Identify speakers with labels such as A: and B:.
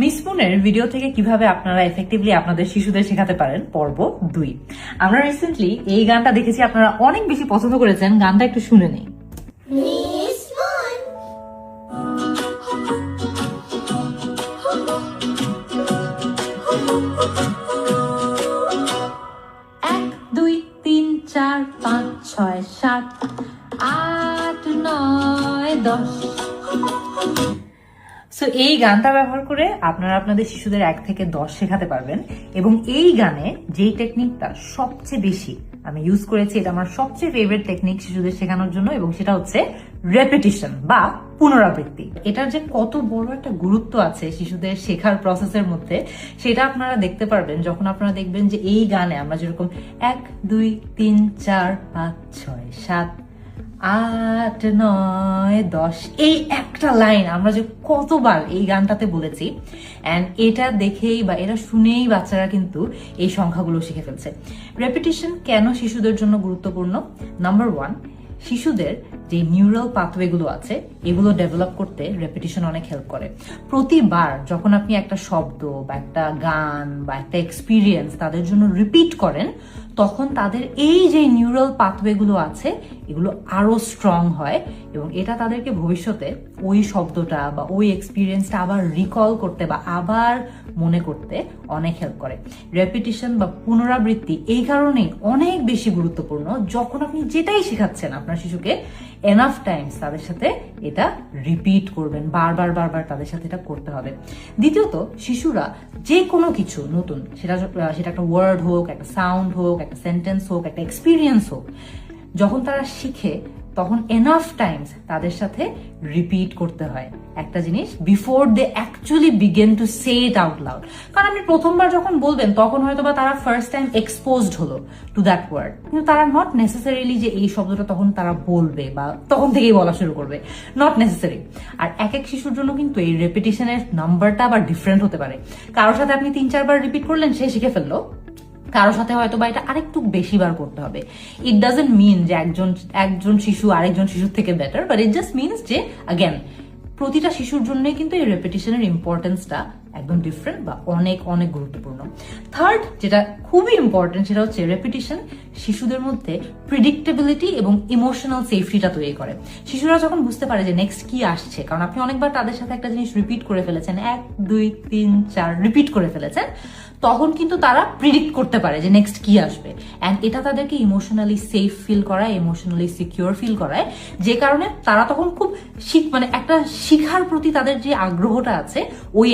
A: Miss মুনের video থেকে কিভাবে আপনারা এফেক্টিভলি আপনাদের শিশুদের শেখাতে পারেন পর্ব 2। আমরা রিসেন্টলি এই গানটা দেখেছি, আপনারা অনেক বেশি পছন্দ করেছেন। গানটা একটু শুনে নেই।
B: মিস মুন
A: এক দুই তিন চার পাঁচ ছয় সাত আট নয় 10। সো এই গানটা ব্যবহার করে আপনারা আপনাদের শিশুদের 1 থেকে 10 শেখাতে পারবেন। এবং এই গানে যেই টেকনিকটা সবচেয়ে বেশি আমি ইউজ করেছি, এটা আমার সবচেয়ে ফেভারিট টেকনিক শিশুদের শেখানোর জন্য, এবং সেটা হচ্ছে রেপিটিশন বা পুনরাবৃত্তি। এটার যে কত বড় একটা গুরুত্ব আছে শিশুদের শেখার প্রসেসের মধ্যে, সেটা আপনারা দেখতে পারবেন যখন আপনারা দেখবেন যে এই গানে আমরা যেরকম 1 2 3 4 5 6 7 8 9 10 এই একটা লাইন আমরা যে কতবার এই গানটাতে বলেছি, অ্যান্ড এটা দেখেই বা এটা শুনেই বাচ্চারা কিন্তু এই সংখ্যাগুলো শিখে ফেলছে। রেপিটিশন কেন শিশুদের জন্য গুরুত্বপূর্ণ? নাম্বার 1, শিশুদের যে নিউরাল পাথওয়েগুলো আছে এগুলো ডেভেলপ করতে রেপিটিশন অনেক হেল্প করে। প্রতিবার যখন আপনি একটা শব্দ বা একটা গান বা একটা এক্সপিরিয়েন্স তাদের জন্য রিপিট করেন, তখন তাদের এই যে নিউরাল পাথওয়েগুলো আছে এগুলো আরো স্ট্রং হয়, এবং এটা তাদেরকে ভবিষ্যতে ওই শব্দটা বা ওই এক্সপিরিয়েন্সটা আবার রিকল করতে বা আবার মনে করতে অনেক হেল্প করে। রেপিটিশন বা পুনরাবৃত্তি এই কারণেই অনেক বেশি গুরুত্বপূর্ণ। যখন আপনি যেটাই শেখাচ্ছেন আপনার শিশুকে, এনাফ টাইমস তাদের সাথে এটা রিপিট করবেন, বারবার বারবার তাদের সাথে এটা করতে হবে। দ্বিতীয়ত, শিশুরা যে কোনো কিছু নতুন, সেটা একটা ওয়ার্ড হোক, একটা সাউন্ড হোক, একটা সেন্টেন্স হোক, একটা এক্সপিরিয়েন্স হোক, যখন তারা শিখে তখন এনাফ টাইমস তাদের সাথে রিপিট করতে হয় একটা জিনিস before they actually begin to say it out loud. কারণ আপনি প্রথমবার যখন বলবেন তখন হয়তো বা তারা ফার্স্ট টাইম এক্সপোজড হলো টু দ্যাট ওয়ার্ড, কিন্তু তারা নট নেসেসারিলি যে এই শব্দটা তখন তারা বলবে বা তখন থেকেই বলা শুরু করবে, নট নেসেসারি। আর এক এক শিশুর জন্য কিন্তু এই রেপিটিশনের নাম্বারটা আবার ডিফারেন্ট হতে পারে। কারোর সাথে আপনি 3-4 বার রিপিট করলেন, সে শিখে ফেললো, কারোর সাথে হয়তো বা এটা আরেকটু বেশি বার করতে হবে। ইট ডাজন্ট মিন যে একজন শিশু আরেকজন শিশুর থেকে better, but it just means যে অ্যাগেন প্রতিটা শিশুর জন্যই কিন্তু এই রেপিটিশনের ইম্পর্টেন্সটা একদম ডিফারেন্ট বা অনেক অনেক গুরুত্বপূর্ণ। থার্ড, যেটা খুবই ইম্পর্টেন্ট, সেটা হচ্ছে রেপিটিশন শিশুদের মধ্যে প্রিডিক্টেবিলিটি এবং ইমোশনাল সেফটিটা তৈরি করে। শিশুরা যখন বুঝতে পারে যে নেক্সট কি আসছে, কারণ আপনি অনেকবার তাদের সাথে একটা জিনিস রিপিট করে ফেলেছেন, 1 2 3 4 রিপিট করে ফেলেছেন, তখন কিন্তু তারা প্রিডিক্ট করতে পারে যে নেক্সট কি আসবে, অ্যান্ড এটা তাদেরকে ইমোশনালি সেফ ফিল করায়, ইমোশনালি সিকিউর ফিল করায়, যে কারণে তারা তখন খুব একটা শিখার প্রতি তাদের যে আগ্রহটা আছে ওই